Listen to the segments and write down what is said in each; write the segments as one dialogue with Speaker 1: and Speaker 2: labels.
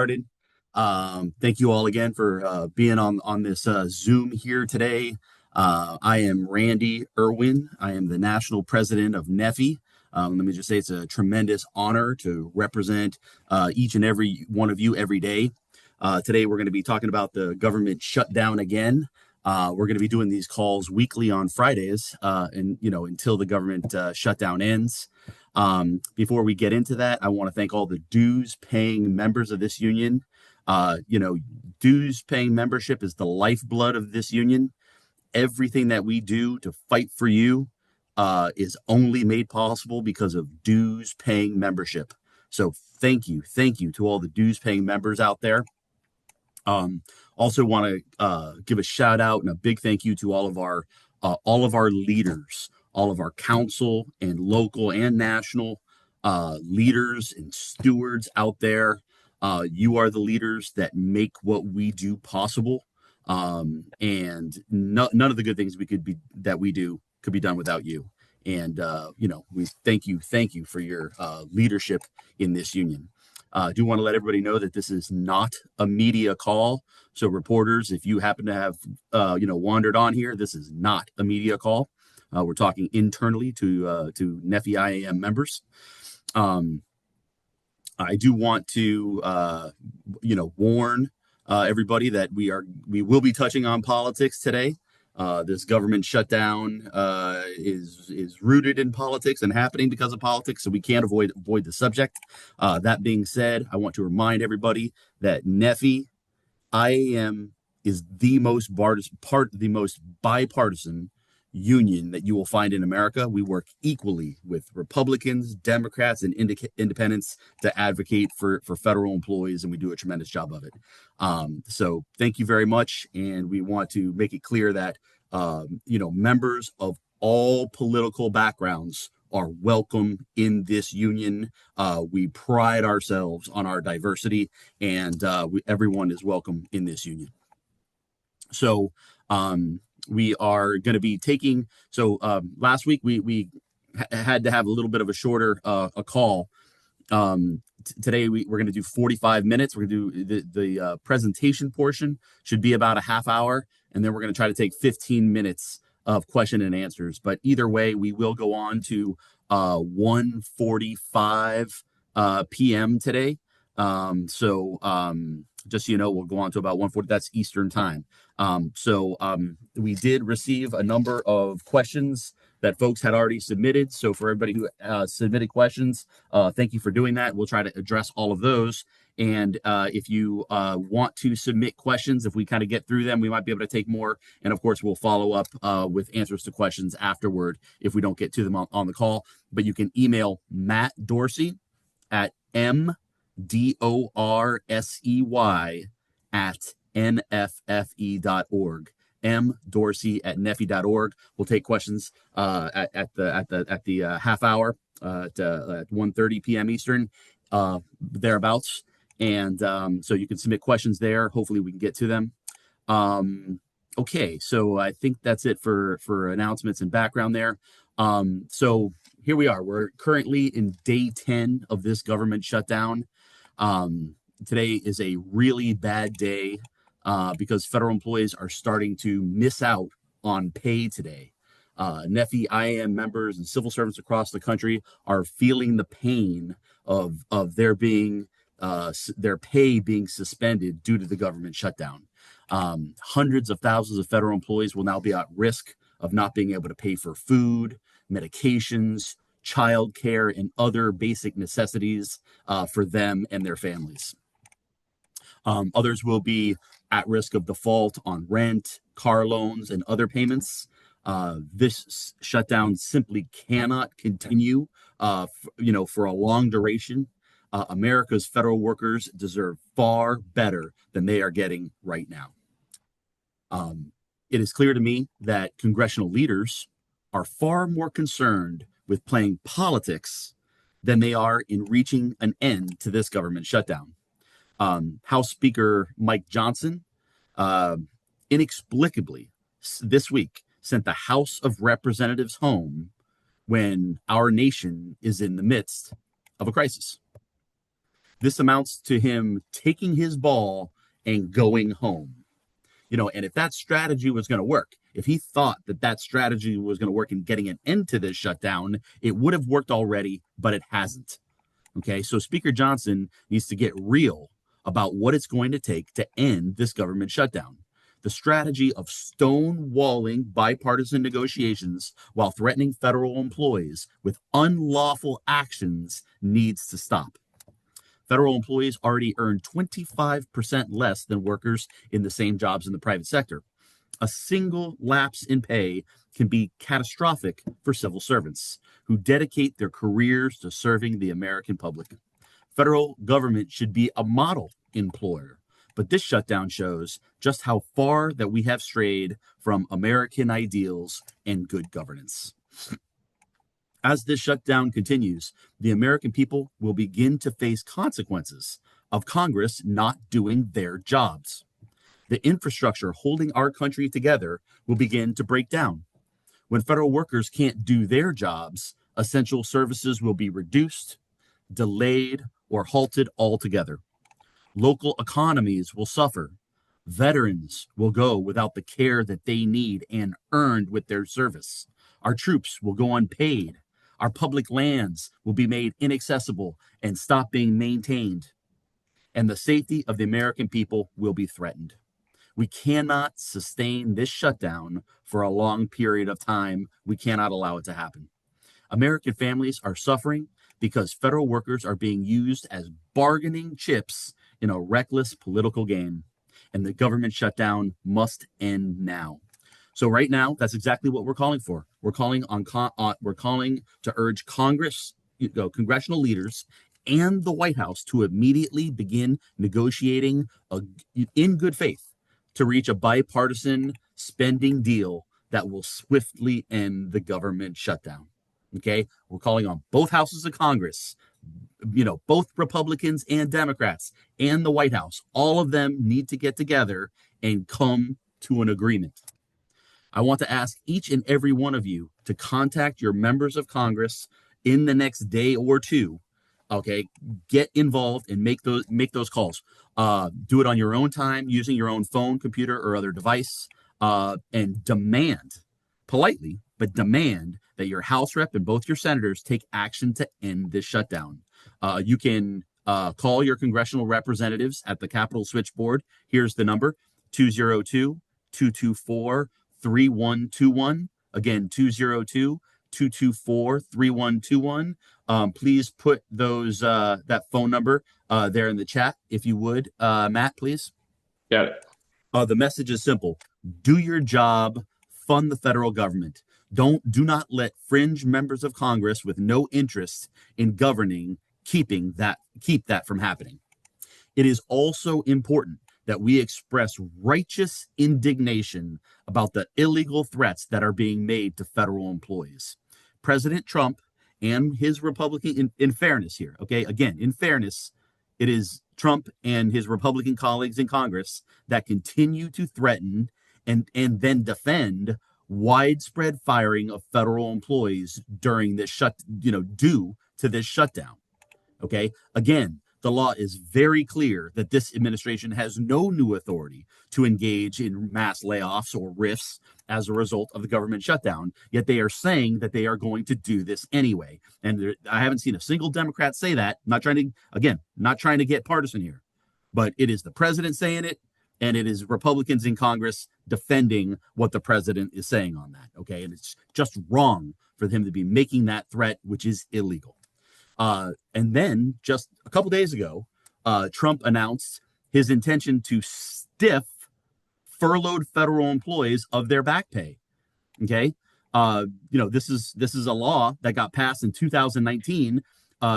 Speaker 1: started. Thank you all again for being on this Zoom here today. I am Randy Irwin. I am the national president of NEFI. Let me just say it's a tremendous honor to represent each and every one of you every day. Today we're going to be talking about the government shutdown again. We're going to be doing these calls weekly on Fridays, and until the government shutdown ends. Before we get into that, I want to thank all the dues-paying members of this union. Dues-paying membership is the lifeblood of this union. Everything that we do to fight for you is only made possible because of dues-paying membership. So thank you to all the dues-paying members out there. Also want to give a shout out and a big thank you to all of our leaders, all of our council and local and national leaders and stewards out there. You are the leaders that make what we do possible. And none of the good things we do could be done without you. And we thank you for your leadership in this union. I do want to let everybody know that this is not a media call. So reporters, if you happen to have, wandered on here, this is not a media call. We're talking internally to NEFI IAM members. I do want to, warn everybody that we will be touching on politics today. This government shutdown is rooted in politics and happening because of politics, so we can't avoid the subject. That being said, I want to remind everybody that NEFI IAM is the most bipartisan union that you will find in America. We work equally with Republicans, Democrats, and independents to advocate for federal employees, and we do a tremendous job of it. So thank you very much, and we want to make it clear that members of all political backgrounds are welcome in this union. We pride ourselves on our diversity, and everyone is welcome in this union. So we are going to be taking. So last week we had to have a little bit of a shorter a call. Today we're going to do 45 minutes. We're going to do the presentation portion should be about a half hour, and then we're going to try to take 15 minutes of question and answers. But either way, we will go on to 1:45 p.m. today. Just so you know, we'll go on to about 1:40. That's Eastern time. We did receive a number of questions that folks had already submitted. So for everybody who submitted questions, thank you for doing that. We'll try to address all of those. And if you want to submit questions, if we kind of get through them, we might be able to take more. And of course, we'll follow up with answers to questions afterward if we don't get to them on the call. But you can email Matt Dorsey at mdorsey@nffe.org. mdorsey@nefi.org. We'll take questions at the half hour at 1:30 p.m. Eastern, thereabouts. And so you can submit questions there. Hopefully we can get to them. Okay, so I think that's it for announcements and background there. So here we are. We're currently in day 10 of this government shutdown. Today is a really bad day because federal employees are starting to miss out on pay today. NEFI IAM members and civil servants across the country are feeling the pain of their pay being suspended due to the government shutdown. Hundreds of thousands of federal employees will now be at risk of not being able to pay for food, medications, childcare, and other basic necessities for them and their families. Others will be at risk of default on rent, car loans, and other payments. This shutdown simply cannot continue, for a long duration. America's federal workers deserve far better than they are getting right now. It is clear to me that congressional leaders are far more concerned with playing politics than they are in reaching an end to this government shutdown. House Speaker Mike Johnson inexplicably this week sent the House of Representatives home when our nation is in the midst of a crisis. This amounts to him taking his ball and going home. And if that strategy was going to work, if he thought that that strategy was going to work in getting an end to this shutdown, it would have worked already, but it hasn't. Okay, so Speaker Johnson needs to get real about what it's going to take to end this government shutdown. The strategy of stonewalling bipartisan negotiations while threatening federal employees with unlawful actions needs to stop. Federal employees already earn 25% less than workers in the same jobs in the private sector. A single lapse in pay can be catastrophic for civil servants who dedicate their careers to serving the American public. Federal government should be a model employer, but this shutdown shows just how far that we have strayed from American ideals and good governance. As this shutdown continues, the American people will begin to face consequences of Congress not doing their jobs. The infrastructure holding our country together will begin to break down. When federal workers can't do their jobs, essential services will be reduced, delayed, or halted altogether. Local economies will suffer. Veterans will go without the care that they need and earned with their service. Our troops will go unpaid. Our public lands will be made inaccessible and stop being maintained. And the safety of the American people will be threatened. We cannot sustain this shutdown for a long period of time. We cannot allow it to happen. American families are suffering because federal workers are being used as bargaining chips in a reckless political game. And the government shutdown must end now. So right now, that's exactly what we're calling for. We're calling to urge Congress, congressional leaders, and the White House to immediately begin negotiating in good faith to reach a bipartisan spending deal that will swiftly end the government shutdown. Okay, we're calling on both houses of Congress, both Republicans and Democrats, and the White House. All of them need to get together and come to an agreement. I want to ask each and every one of you to contact your members of Congress in the next day or two. Okay, get involved and make those calls. Do it on your own time, using your own phone, computer, or other device, and demand, politely, but demand that your House rep and both your senators take action to end this shutdown. You can call your congressional representatives at the Capitol switchboard. Here's the number: 202-224-3121. Again, 202-224-3121. Please put that phone number there in the chat, if you would. Matt, please.
Speaker 2: Got it.
Speaker 1: The message is simple. Do your job. Fund the federal government. Do not let fringe members of Congress with no interest in governing keep that from happening. It is also important that we express righteous indignation about the illegal threats that are being made to federal employees. President Trump and his Republican, in fairness here, okay, again, in fairness, it is Trump and his Republican colleagues in Congress that continue to threaten and then defend widespread firing of federal employees during this due to this shutdown. Okay, again, the law is very clear that this administration has no new authority to engage in mass layoffs or rifts as a result of the government shutdown, yet they are saying that they are going to do this anyway. And I haven't seen a single Democrat say that. Not trying to get partisan here, but it is the president saying it, and it is Republicans in Congress defending what the president is saying on that. Okay, and it's just wrong for him to be making that threat, which is illegal. And then just a couple days ago, Trump announced his intention to stiff furloughed federal employees of their back pay. Okay. This is a law that got passed in 2019.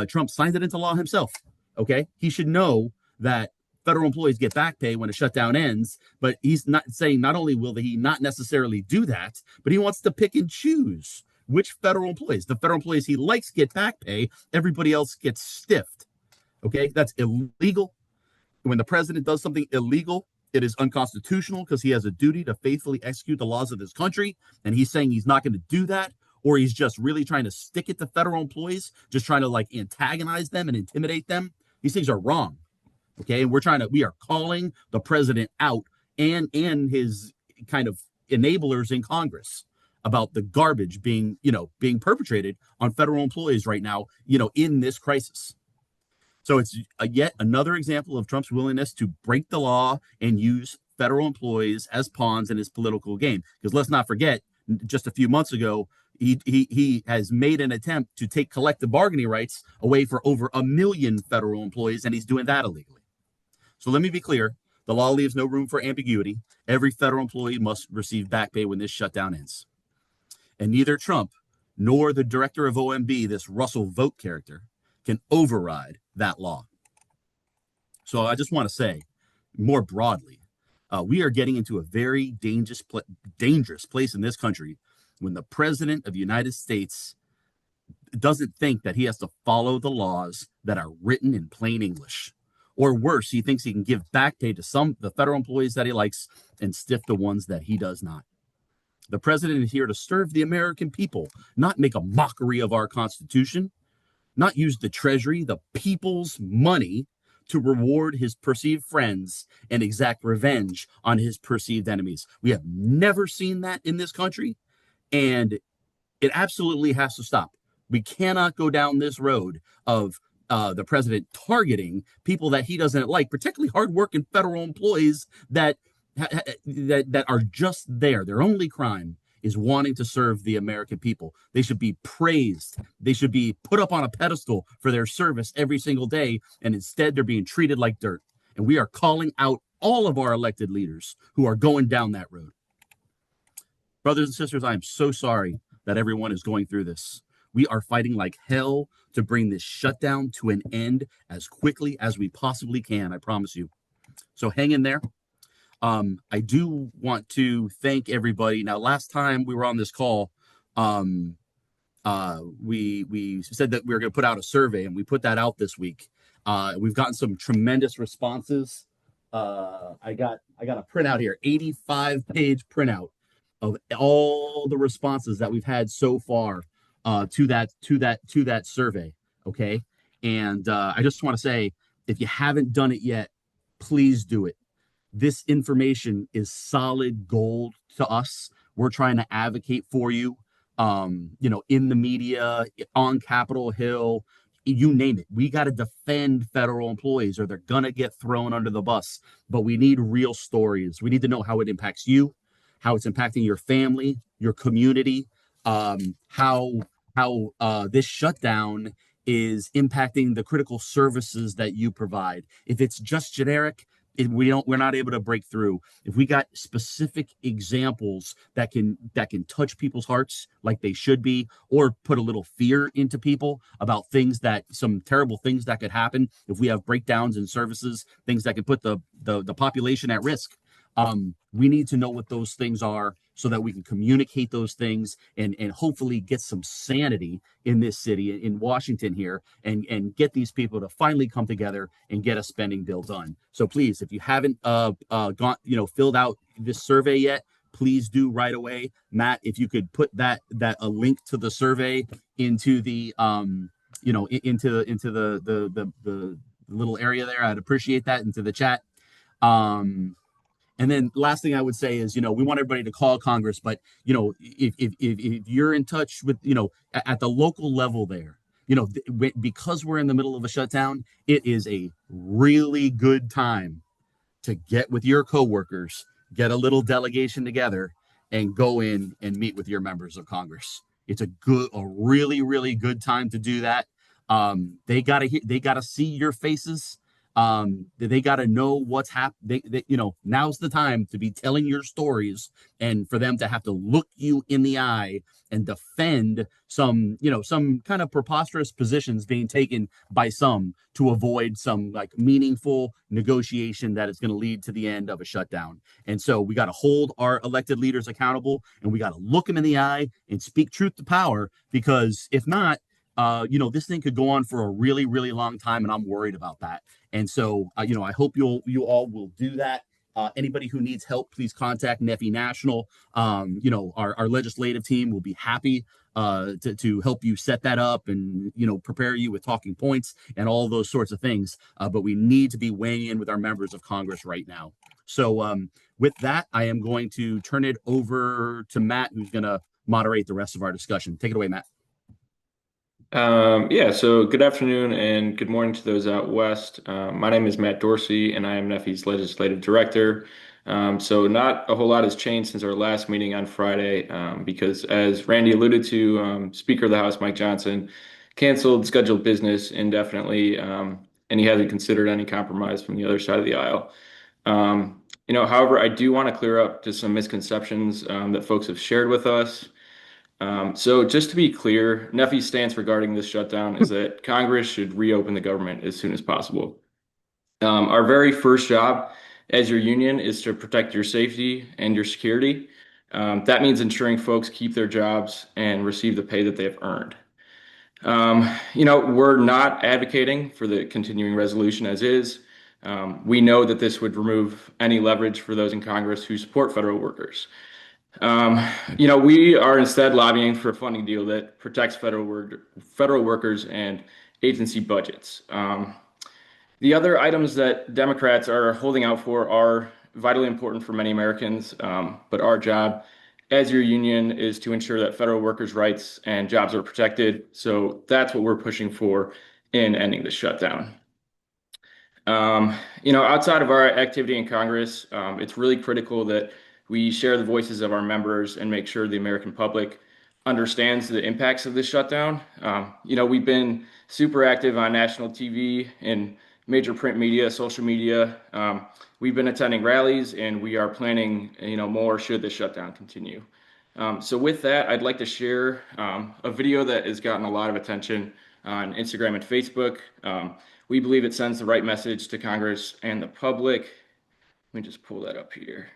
Speaker 1: Trump signed it into law himself. Okay. He should know that federal employees get back pay when a shutdown ends, but he's not saying not only will he not necessarily do that, but he wants to pick and choose which federal employees. The federal employees he likes get back pay. Everybody else gets stiffed. Okay, that's illegal. When the president does something illegal, it is unconstitutional because he has a duty to faithfully execute the laws of this country. And he's saying he's not going to do that, or he's just really trying to stick it to federal employees, just trying to antagonize them and intimidate them. These things are wrong. Okay. And we are calling the president out and his kind of enablers in Congress about the garbage being perpetrated on federal employees right now, in this crisis. So it's yet another example of Trump's willingness to break the law and use federal employees as pawns in his political game. Because let's not forget, just a few months ago, he has made an attempt to take collective bargaining rights away for over 1 million federal employees, and he's doing that illegally. So let me be clear. The law leaves no room for ambiguity. Every federal employee must receive back pay when this shutdown ends. And neither Trump nor the director of OMB, this Russell Vogt character, can override that law. So I just want to say, more broadly, we are getting into a very dangerous place in this country when the president of the United States doesn't think that he has to follow the laws that are written in plain English. Or worse, he thinks he can give back pay to the federal employees that he likes and stiff the ones that he does not. The president is here to serve the American people, not make a mockery of our Constitution, not use the treasury, the people's money, to reward his perceived friends and exact revenge on his perceived enemies. We have never seen that in this country, and it absolutely has to stop. We cannot go down this road of the president targeting people that he doesn't like, particularly hardworking federal employees that are just there. Their only crime is wanting to serve the American people. They should be praised. They should be put up on a pedestal for their service every single day, and instead they're being treated like dirt. And we are calling out all of our elected leaders who are going down that road. Brothers and sisters, I am so sorry that everyone is going through this. We are fighting like hell to bring this shutdown to an end as quickly as we possibly can, I promise you. So hang in there. I do want to thank everybody. Now, last time we were on this call, we said that we were going to put out a survey, and we put that out this week. We've gotten some tremendous responses. I got a printout here, 85-page printout of all the responses that we've had so far to that survey. Okay, and I just want to say, if you haven't done it yet, please do it. This information is solid gold to us. We're trying to advocate for you, in the media, on Capitol Hill, you name it. We got to defend federal employees or they're going to get thrown under the bus. But we need real stories. We need to know how it impacts you, how it's impacting your family, your community, how this shutdown is impacting the critical services that you provide. If it's just generic, we're not able to break through. If we got specific examples that can touch people's hearts like they should be, or put a little fear into people about some terrible things that could happen if we have breakdowns in services, things that could put the population at risk. We need to know what those things are so that we can communicate those things and hopefully get some sanity in this city, in Washington here, and get these people to finally come together and get a spending bill done. So please, if you haven't filled out this survey yet, please do right away. Matt, if you could put a link to the survey into the into the little area there, I'd appreciate that, into the chat. And then last thing I would say is, we want everybody to call Congress, but, if you're in touch with, at the local level there, because we're in the middle of a shutdown, it is a really good time to get with your coworkers, get a little delegation together, and go in and meet with your members of Congress. It's a really, really good time to do that. They gotta see your faces. They got to know what's happening. Now's the time to be telling your stories, and for them to have to look you in the eye and defend some kind of preposterous positions being taken by some to avoid some meaningful negotiation that is going to lead to the end of a shutdown. And so we got to hold our elected leaders accountable, and we got to look them in the eye and speak truth to power, because if not, this thing could go on for a really, really long time, and I'm worried about that. And so, I hope you all will do that. Anybody who needs help, please contact Neffy National. Our legislative team will be happy to help you set that up and prepare you with talking points and all those sorts of things. But we need to be weighing in with our members of Congress right now. So with that, I am going to turn it over to Matt, who's going to moderate the rest of our discussion. Take it away, Matt.
Speaker 2: Yeah, so good afternoon and good morning to those out west. My name is Matt Dorsey, and I am NEFI's legislative director. So not a whole lot has changed since our last meeting on Friday, because as Randy alluded to, Speaker of the House Mike Johnson canceled scheduled business indefinitely, and he hasn't considered any compromise from the other side of the aisle. However, I do want to clear up just some misconceptions that folks have shared with us. So just to be clear, NEFI's stance regarding this shutdown is that Congress should reopen the government as soon as possible. Our very first job as your union is to protect your safety and your security. That means ensuring folks keep their jobs and receive the pay that they've earned. We're not advocating for the continuing resolution as is. We know that this would remove any leverage for those in Congress who support federal workers. We are instead lobbying for a funding deal that protects federal workers and agency budgets. The other items that Democrats are holding out for are vitally important for many Americans, but our job as your union is to ensure that federal workers' rights and jobs are protected. So that's what we're pushing for in ending the shutdown. Outside of our activity in Congress, it's really critical that we share the voices of our members and make sure the American public understands the impacts of this shutdown. We've been super active on national TV and major print media, social media. We've been attending rallies, and we are planning, more should the shutdown continue. So with that, I'd like to share a video that has gotten a lot of attention on Instagram and Facebook. We believe it sends the right message to Congress and the public. Let me just pull that up here.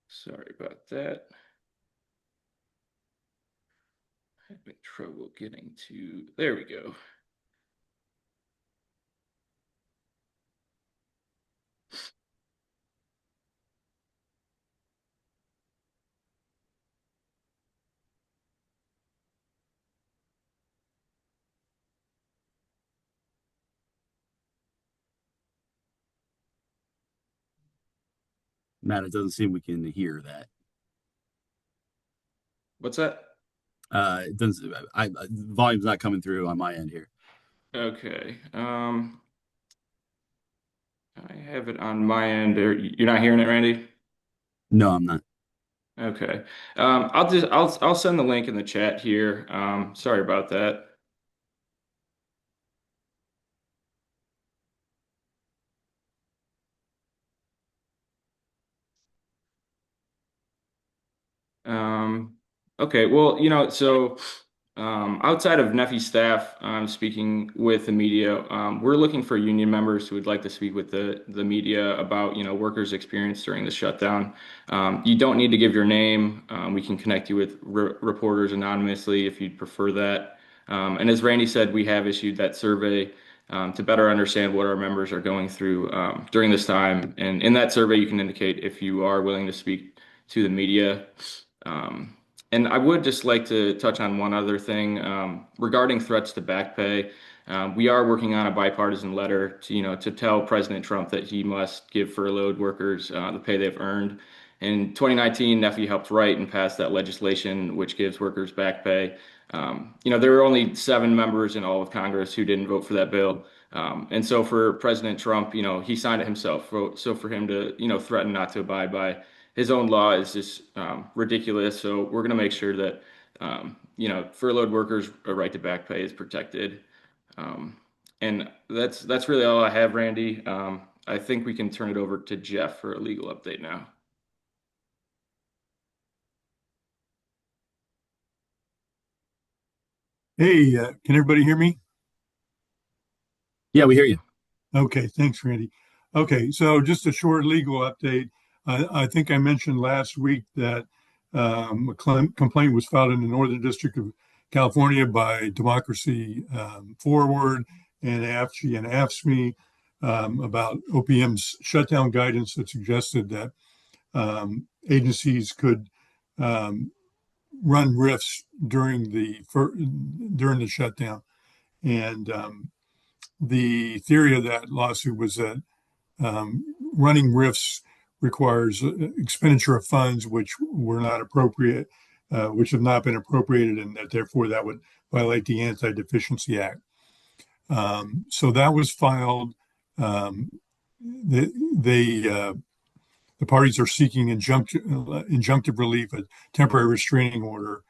Speaker 2: Sorry about that. Having trouble getting to, there we go.
Speaker 1: Matt, it doesn't seem we can hear that.
Speaker 2: What's that?
Speaker 1: It doesn't. Volume's not coming through on my end here.
Speaker 2: Okay. I have it on my end. You're not hearing it, Randy?
Speaker 1: No, I'm not.
Speaker 2: Okay. I'll send the link in the chat here. Sorry about that. Um, okay, well, outside of NEFI staff speaking with the media, we're looking for union members who would like to speak with the media about, workers' experience during the shutdown. You don't need to give your name. We can connect you with reporters anonymously if you'd prefer that. And as Randy said, we have issued that survey to better understand what our members are going through during this time. And in that survey, you can indicate if you are willing to speak to the media. And I would just like to touch on one other thing regarding threats to back pay. We are working on a bipartisan letter to tell President Trump that he must give furloughed workers the pay they've earned. In 2019, NEFI helped write and pass that legislation, which gives workers back pay. There were only 7 members in all of Congress who didn't vote for that bill. And so for President Trump, he signed it himself. So for him to, threaten not to abide by his own law is just ridiculous. So we're going to make sure that, furloughed workers' right to back pay is protected. And that's really all I have, Randy. I think we can turn it over to Jeff for a legal update now.
Speaker 3: Hey, can everybody hear me?
Speaker 1: Yeah, we hear you.
Speaker 3: Okay, thanks, Randy. Okay, so just a short legal update. I think I mentioned last week that complaint was filed in the Northern District of California by Democracy Forward and AFG and AFSCME about OPM's shutdown guidance that suggested that agencies could run RIFs during the shutdown. And the theory of that lawsuit was that running RIFs requires expenditure of funds which were not appropriate, which have not been appropriated, and that therefore that would violate the Anti-Deficiency Act. So that was filed. The parties are seeking injunctive relief, a temporary restraining order.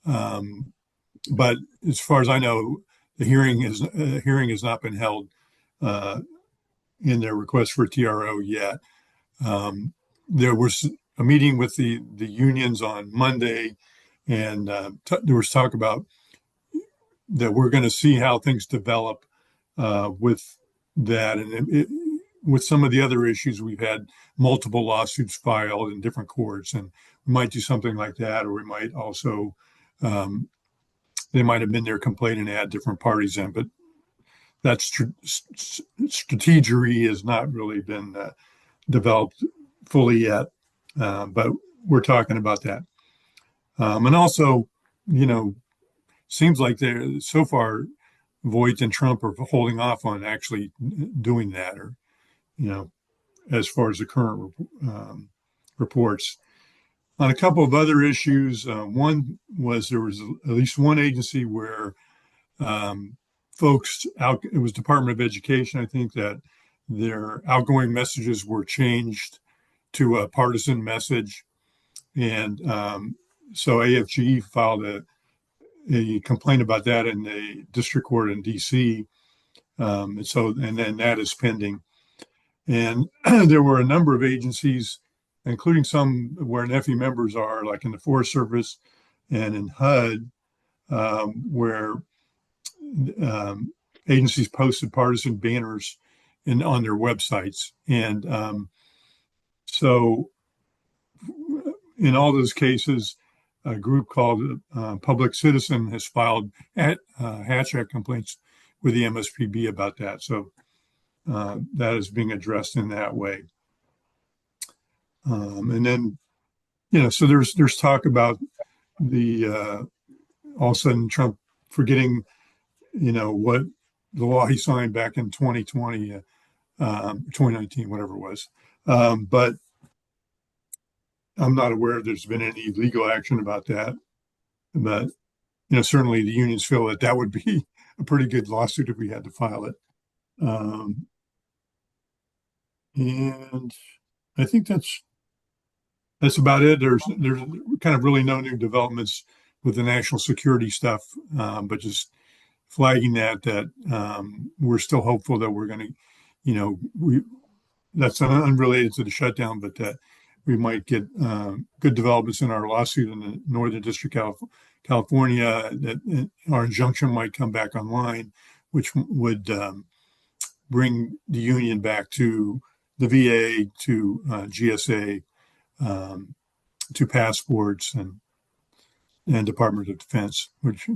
Speaker 3: But as far as I know, the hearing has not been held in their request for TRO yet. There was a meeting with the unions on Monday, and there was talk about that we're going to see how things develop with that. And with some of the other issues, we've had multiple lawsuits filed in different courts, and we might do something like that, or we might also, they might have been their complaint and add different parties in, but that strategery has not really been developed fully yet, but we're talking about that. And also, seems like they're so far Voight and Trump are holding off on actually doing that, or as far as the current reports. On a couple of other issues, one was there was at least one agency where folks out, it was Department of Education, I think, that their outgoing messages were changed to a partisan message. And so AFG filed a complaint about that in the district court in DC. And then that is pending. And there were a number of agencies, including some where NEFI members are, like in the Forest Service and in HUD, where agencies posted partisan banners on their websites. And so in all those cases, a group called Public Citizen has filed Hatch Act complaints with the MSPB about that. So that is being addressed in that way. And then, so there's talk about all of a sudden Trump forgetting, what the law he signed back in 2020, 2019, whatever it was. But I'm not aware there's been any legal action about that. But, certainly the unions feel that would be a pretty good lawsuit if we had to file it. And I think that's about it. There's kind of really no new developments with the national security stuff, but just flagging that we're still hopeful that we're going to, that's unrelated to the shutdown, but that we might get good developments in our lawsuit in the Northern District of California, that our injunction might come back online, which would bring the union back to the VA, to GSA, to passports and Department of Defense, which,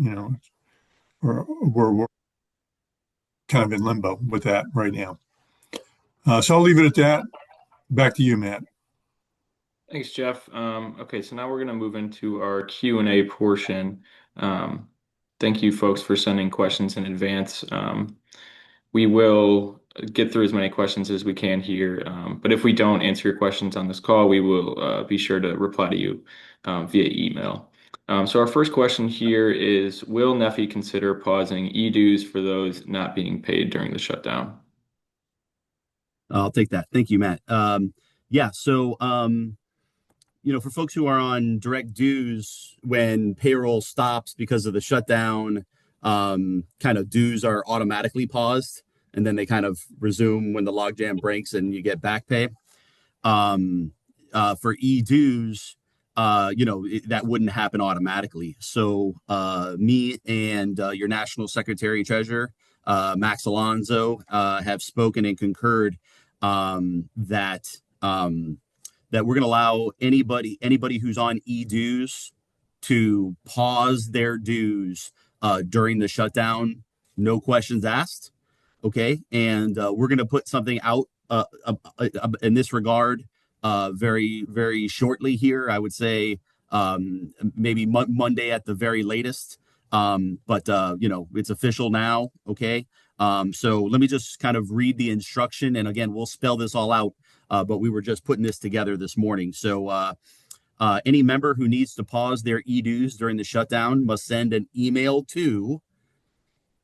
Speaker 3: we're kind of in limbo with that right now. So I'll leave it at that. Back to you, Matt.
Speaker 2: Thanks, Jeff. Okay, so now we're going to move into our Q&A portion. Thank you, folks, for sending questions in advance. We will get through as many questions as we can here, but if we don't answer your questions on this call, we will be sure to reply to you via email. So our first question here is, will NEFI consider pausing e-dues for those not being paid during the shutdown?
Speaker 1: I'll take that. Thank you, Matt. So for folks who are on direct dues, when payroll stops because of the shutdown, kind of dues are automatically paused, and then they kind of resume when the logjam breaks and you get back pay. For e-dues, that wouldn't happen automatically. So me and your National Secretary and Treasurer, Max Alonso, have spoken and concurred that that we're going to allow anybody who's on e-dues to pause their dues during the shutdown, no questions asked. Okay, and we're going to put something out in this regard very shortly here. I would say maybe Monday at the very latest. But it's official now. Okay. So let me just kind of read the instruction, and again, we'll spell this all out. But we were just putting this together this morning. So any member who needs to pause their e-dues during the shutdown must send an email to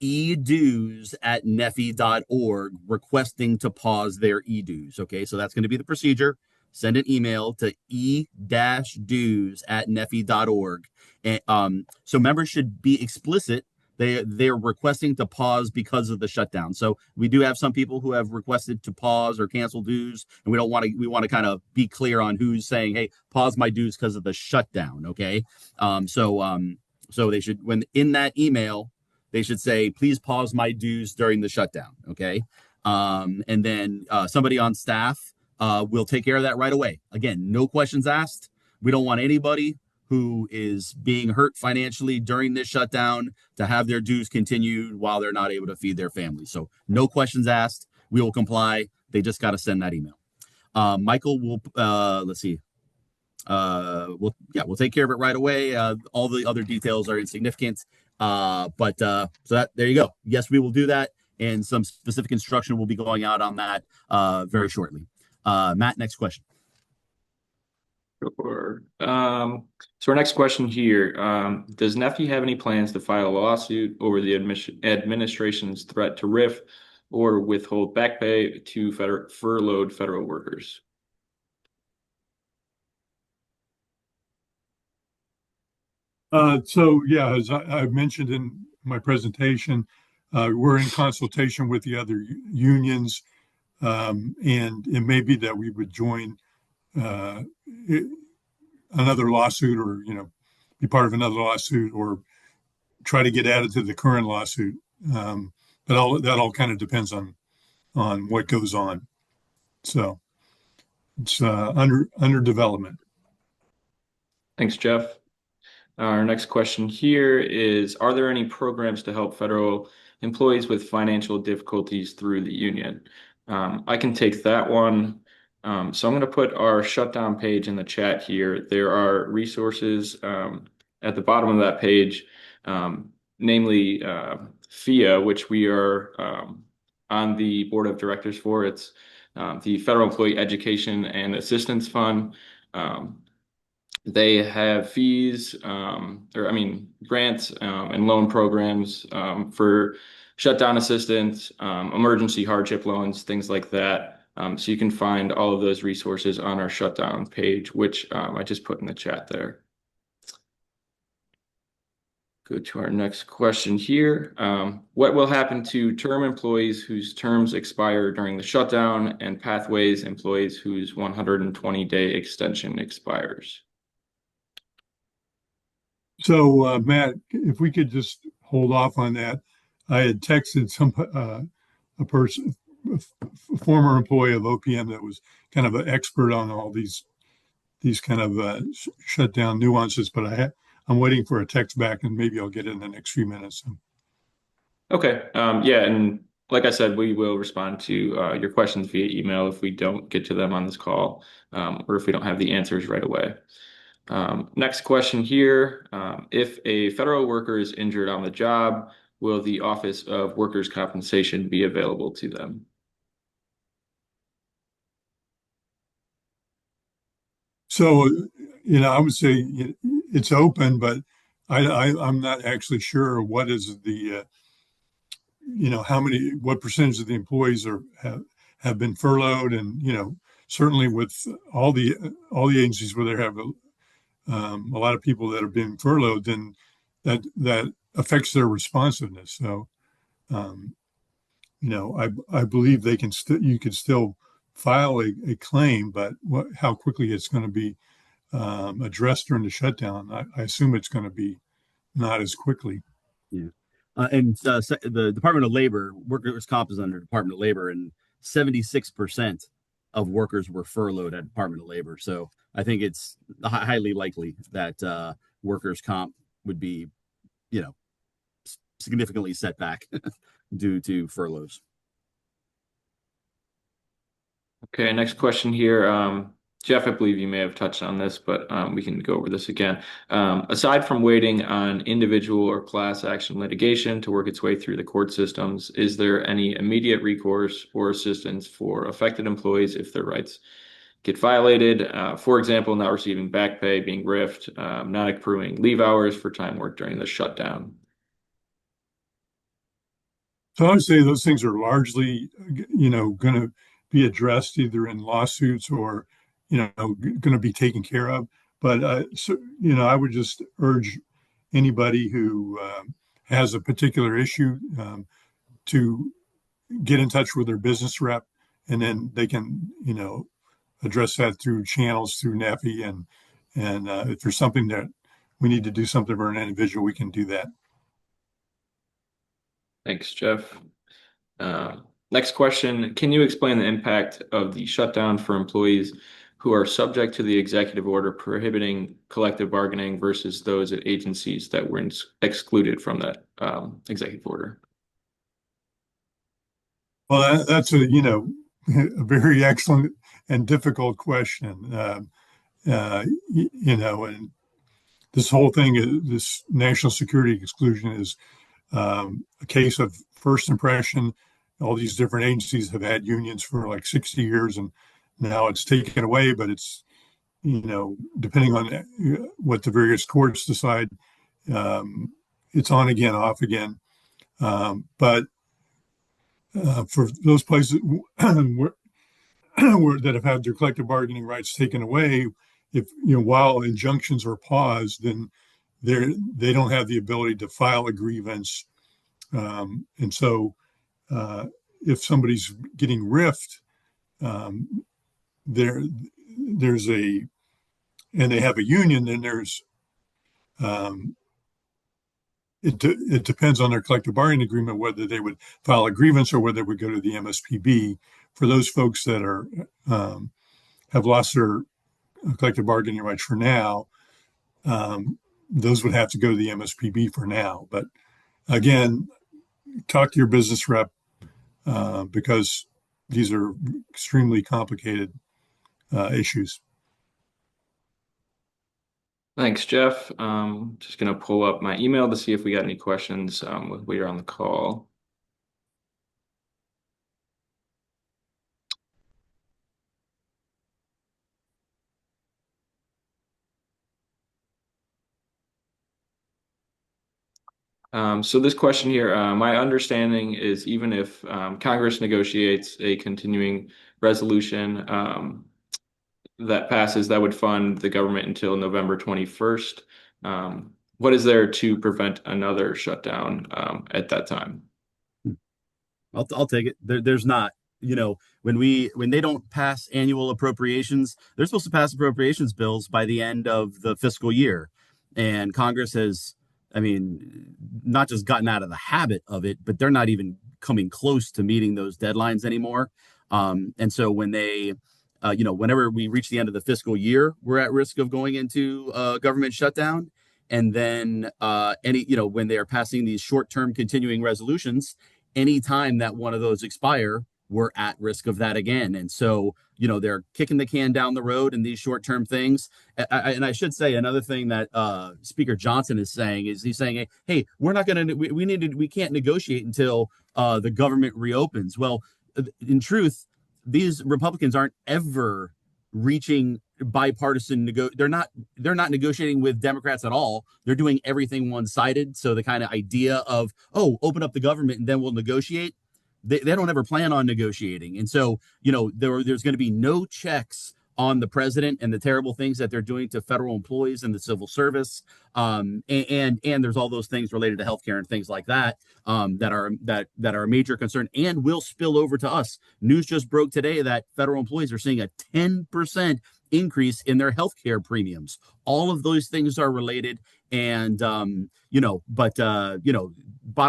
Speaker 1: edues@nefi.org requesting to pause their e-dues. Okay, so that's going to be the procedure. Send an email to e-dues@nefi.org. And so members should be explicit. They're requesting to pause because of the shutdown. So we do have some people who have requested to pause or cancel dues, and we want to kind of be clear on who's saying, hey, pause my dues because of the shutdown. Okay. So they should, when in that email, they should say, please pause my dues during the shutdown. Okay. And then somebody on staff will take care of that right away. Again, no questions asked. We don't want anybody who is being hurt financially during this shutdown to have their dues continued while they're not able to feed their families. So no questions asked. We will comply. They just got to send that email. Michael will, let's see. We'll take care of it right away. All the other details are insignificant. So there you go. Yes, we will do that. And some specific instruction will be going out on that very shortly. Matt, next question.
Speaker 2: Sure. So our next question here, does NEFI have any plans to file a lawsuit over the administration's threat to RIF or withhold back pay to furloughed federal workers?
Speaker 3: As I mentioned in my presentation, we're in consultation with the other unions, and it may be that we would join another lawsuit, or be part of another lawsuit, or try to get added to the current lawsuit. But that all kind of depends on what goes on. So it's under development.
Speaker 2: Thanks, Jeff. Our next question here is, are there any programs to help federal employees with financial difficulties through the union? I can take that one. So I'm going to put our shutdown page in the chat here. There are resources at the bottom of that page, namely FEA, which we are on the board of directors for. It's the Federal Employee Education and Assistance Fund. They have fees, grants and loan programs for shutdown assistance, emergency hardship loans, things like that. So you can find all of those resources on our shutdown page, which I just put in the chat there. Go to our next question here. What will happen to term employees whose terms expire during the shutdown, and Pathways employees whose 120-day extension expires?
Speaker 3: So, Matt, if we could just hold off on that. I had texted a person, a former employee of OPM that was kind of an expert on all these kind of shutdown nuances, but I'm waiting for a text back, and maybe I'll get it in the next few minutes.
Speaker 2: Okay. Yeah, and like I said, we will respond to your questions via email if we don't get to them on this call, or if we don't have the answers right away. Next question here. If a federal worker is injured on the job, will the Office of Workers' Compensation be available to them?
Speaker 3: So, I would say it's open, but I'm not actually sure what is the, what percentage of the employees have been furloughed, and certainly with all the agencies where they have a lot of people that have been furloughed, then that affects their responsiveness. So, I believe you could still file a claim, but how quickly it's going to be addressed during the shutdown, I assume it's going to be not as quickly.
Speaker 1: Yeah. The Department of Labor, workers' comp is under Department of Labor, and 76% of workers were furloughed at Department of Labor. So I think it's highly likely that workers' comp would be, you know, significantly set back due to furloughs.
Speaker 2: Okay, next question here. Jeff, I believe you may have touched on this, but we can go over this again. Aside from waiting on individual or class action litigation to work its way through the court systems, is there any immediate recourse or assistance for affected employees if their rights get violated? For example, not receiving back pay, being riffed, not accruing leave hours for time worked during the shutdown.
Speaker 3: So I would say those things are largely, going to be addressed either in lawsuits or, going to be taken care of. But I would just urge anybody who has a particular issue to get in touch with their business rep, and then they can, address that through channels through NEFI, and if there's something that we need to do something for an individual, we can do that.
Speaker 2: Thanks, Jeff. Next question. Can you explain the impact of the shutdown for employees who are subject to the executive order prohibiting collective bargaining versus those at agencies that were excluded from that executive order?
Speaker 3: Well, that's a very excellent and difficult question. And this whole thing, this national security exclusion, is a case of first impression. All these different agencies have had unions for like 60 years, and now it's taken away. But it's, depending on what the various courts decide, it's on again, off again. But for those places that have had their collective bargaining rights taken away, if while injunctions are paused, then they don't have the ability to file a grievance, and so if somebody's getting riffed, there's and they have a union, then there's it depends on their collective bargaining agreement whether they would file a grievance or whether they would go to the MSPB. For those folks that are have lost their collective bargaining rights for now, those would have to go to the MSPB for now. But again, talk to your business rep because these are extremely complicated issues.
Speaker 2: Thanks, Jeff. Just going to pull up my email to see if we got any questions while we're on the call. So this question here, my understanding is even if Congress negotiates a continuing resolution that passes, that would fund the government until November 21st. What is there to prevent another shutdown at that time?
Speaker 1: I'll take it. There's not. When they don't pass annual appropriations, they're supposed to pass appropriations bills by the end of the fiscal year, and Congress has, not just gotten out of the habit of it, but they're not even coming close to meeting those deadlines anymore. And so when they, whenever we reach the end of the fiscal year, we're at risk of going into government shutdown. And then when they are passing these short-term continuing resolutions, anytime that one of those expire, we're at risk of that again. And so, they're kicking the can down the road in these short-term things. And I should say another thing that Speaker Johnson is saying is he's saying, hey, we're not going to, we can't negotiate until the government reopens. Well, in truth, these Republicans aren't ever reaching bipartisan they're not negotiating with Democrats at all. They're doing everything one-sided. So the kind of idea of, open up the government and then we'll negotiate, they don't ever plan on negotiating. And so, there's going to be no checks on the president and the terrible things that they're doing to federal employees and the civil service. And there's all those things related to healthcare and things like that, that are a major concern and will spill over to us. News just broke today that federal employees are seeing a 10% increase in their healthcare premiums. All of those things are related. And, bottom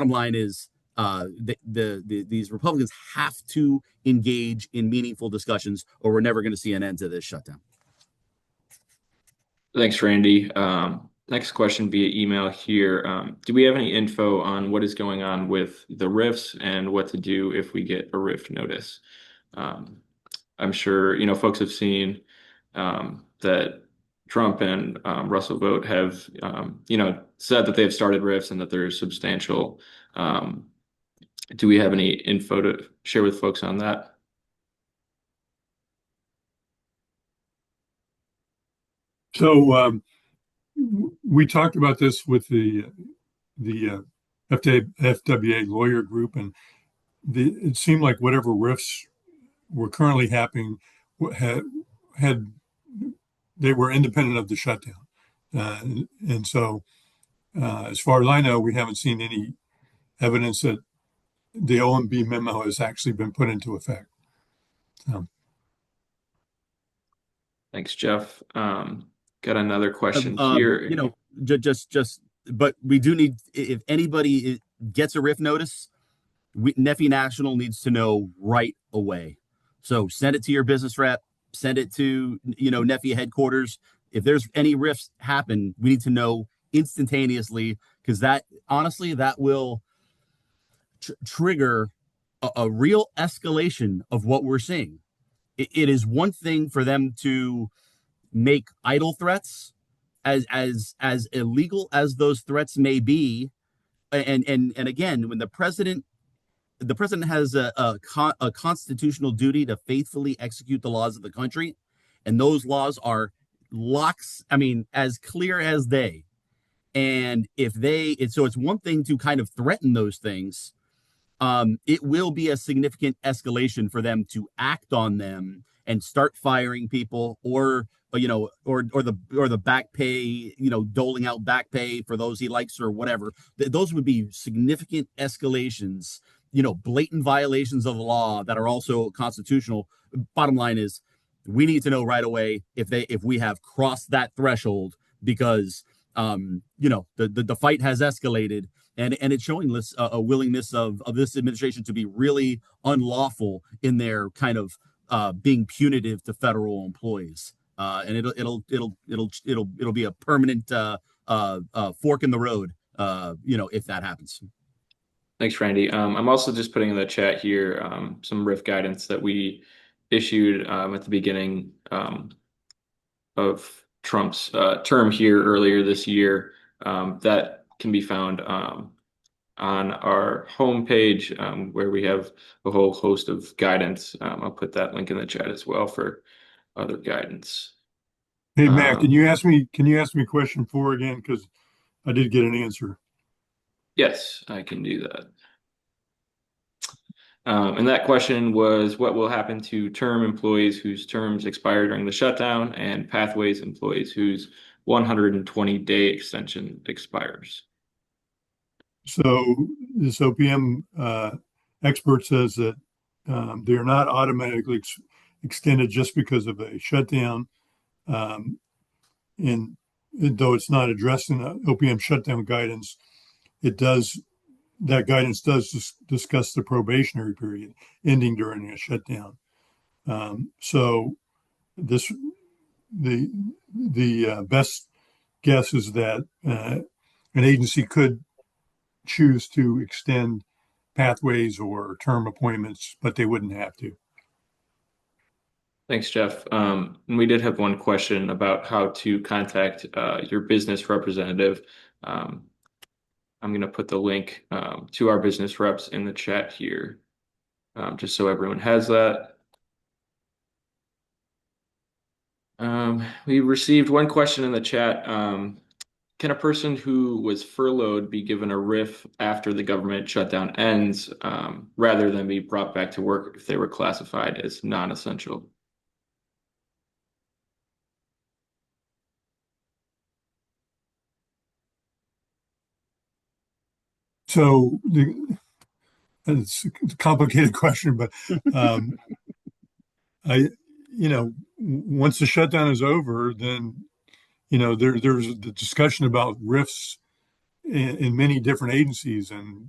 Speaker 1: line is, these Republicans have to engage in meaningful discussions, or we're never going to see an end to this shutdown.
Speaker 2: Thanks, Randy. Next question via email here. Do we have any info on what is going on with the RIFs and what to do if we get a RIF notice? I'm sure, folks have seen that Trump and Russell Vogt have, said that they've started RIFs and that they're substantial. Do we have any info to share with folks on that?
Speaker 3: So we talked about this with the FWA lawyer group, and it seemed like whatever rifts were currently happening had they were independent of the shutdown, and so as far as I know, we haven't seen any evidence that the OMB memo has actually been put into effect.
Speaker 2: Thanks, Jeff. Got another question here.
Speaker 1: But we do need, if anybody gets a RIF notice, Neffy National needs to know right away. So send it to your business rep, send it to, Neffy headquarters. If there's any RIFs happen, we need to know instantaneously, because that will trigger a real escalation of what we're seeing. It is one thing for them to make idle threats, as illegal as those threats may be, and again, when the president has a constitutional duty to faithfully execute the laws of the country, and those laws are as clear as day. And so it's one thing to kind of threaten those things. It will be a significant escalation for them to act on them and start firing people, or the back pay, doling out back pay for those he likes or whatever. Those would be significant escalations, blatant violations of the law that are also constitutional. Bottom line is, we need to know right away if we have crossed that threshold, because the fight has escalated, and it's showing this a willingness of this administration to be really unlawful in their kind of being punitive to federal employees. And it'll be a permanent fork in the road, if that happens.
Speaker 2: Thanks, Randy. I'm also just putting in the chat here some RIF guidance that we issued at the beginning of Trump's term here earlier this year, that can be found on our homepage, where we have a whole host of guidance. I'll put that link in the chat as well for other guidance.
Speaker 3: Hey, Matt, can you ask me question 4 again? Because I did get an answer.
Speaker 2: Yes, I can do that. And that question was, what will happen to term employees whose terms expire during the shutdown, and Pathways employees whose 120-day extension expires?
Speaker 3: So this OPM expert says that they are not automatically extended just because of a shutdown. And though it's not addressed in the OPM shutdown guidance, that guidance does discuss the probationary period ending during a shutdown. So the best guess is that an agency could choose to extend pathways or term appointments, but they wouldn't have to.
Speaker 2: Thanks, Jeff. And we did have one question about how to contact your business representative. I'm going to put the link to our business reps in the chat here, just so everyone has that. We received one question in the chat. Can a person who was furloughed be given a RIF after the government shutdown ends, rather than be brought back to work if they were classified as non-essential?
Speaker 3: So it's a complicated question, but once the shutdown is over, then there's the discussion about RIFs in many different agencies, and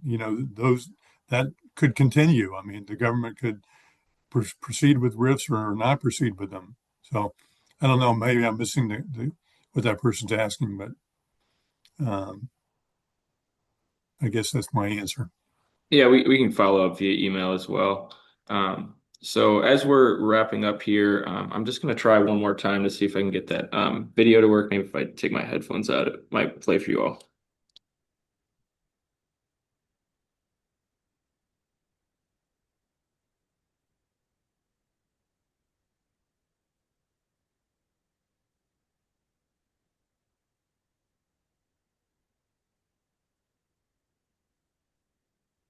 Speaker 3: that could continue. I mean, the government could proceed with RIFs or not proceed with them. So I don't know. Maybe I'm missing what that person's asking, but I guess that's my answer.
Speaker 2: Yeah, we can follow up via email as well. So as we're wrapping up here, I'm just going to try one more time to see if I can get that video to work. Maybe if I take my headphones out, it might play for you all.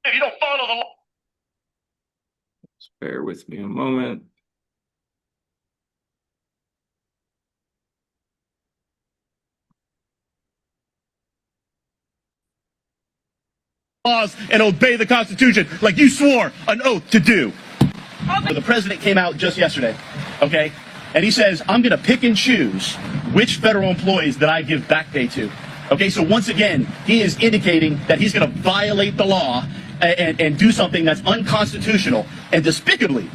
Speaker 1: If you don't follow the law.
Speaker 2: Just bear with me a moment.
Speaker 1: Laws and obey the Constitution like you swore an oath to do. The president came out just yesterday, okay, and he says, I'm going to pick and choose which federal employees that I give back pay to. Okay, so once again, he is indicating that he's going to violate the law and do something that's unconstitutional and despicably,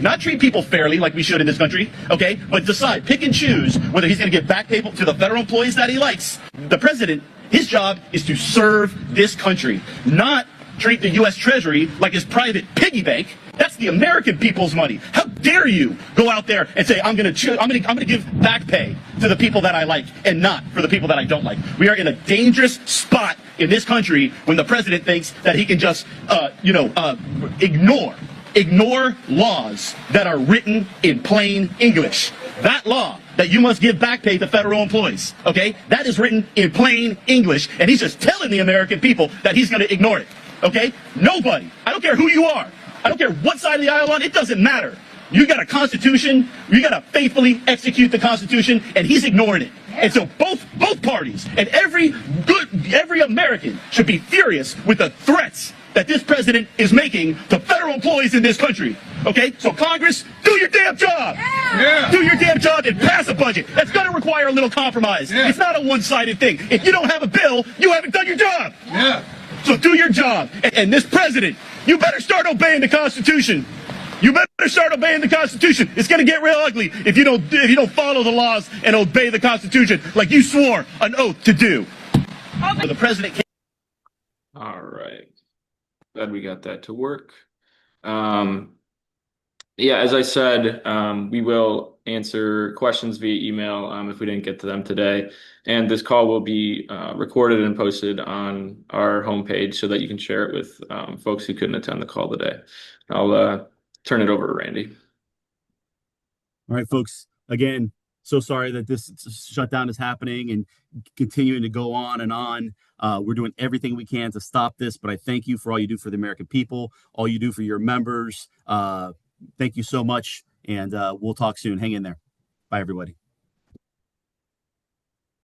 Speaker 1: not treat people fairly like we should in this country, okay, but decide, pick and choose whether he's going to give back pay to the federal employees that he likes. The president, his job is to serve this country, not treat the U.S. Treasury like his private piggy bank. That's the American people's money. How dare you go out there and say, I'm going to give back pay to the people that I like and not for the people that I don't like. We are in a dangerous spot in this country when the president thinks that he can just, ignore laws that are written in plain English. That law that you must give back pay to federal employees, okay, that is written in plain English, and he's just telling the American people that he's going to ignore it, okay? Nobody, I don't care who you are, I don't care what side of the aisle on, it doesn't matter. You got a constitution, you got to faithfully execute the Constitution, and he's ignoring it. And so both parties and every American should be furious with the threats that this president is making to federal employees in this country. Okay? So Congress, do your damn job.
Speaker 3: Yeah.
Speaker 1: Do your damn job and pass a budget. That's going to require a little compromise.
Speaker 3: Yeah.
Speaker 1: It's not a one-sided thing. If you don't have a bill, you haven't done your job.
Speaker 3: Yeah.
Speaker 1: So do your job. And this president, you better start obeying the Constitution. You better start obeying the Constitution. It's going to get real ugly if you don't follow the laws and obey the Constitution like you swore an oath to do. The president can't.
Speaker 2: All right. Glad we got that to work. Yeah, as I said, we will answer questions via email if we didn't get to them today. And this call will be recorded and posted on our homepage so that you can share it with folks who couldn't attend the call today. I'll turn it over to Randy.
Speaker 1: All right, folks. Again, so sorry that this shutdown is happening and continuing to go on and on. We're doing everything we can to stop this, but I thank you for all you do for the American people, all you do for your members. Thank you so much, and we'll talk soon. Hang in there. Bye, everybody.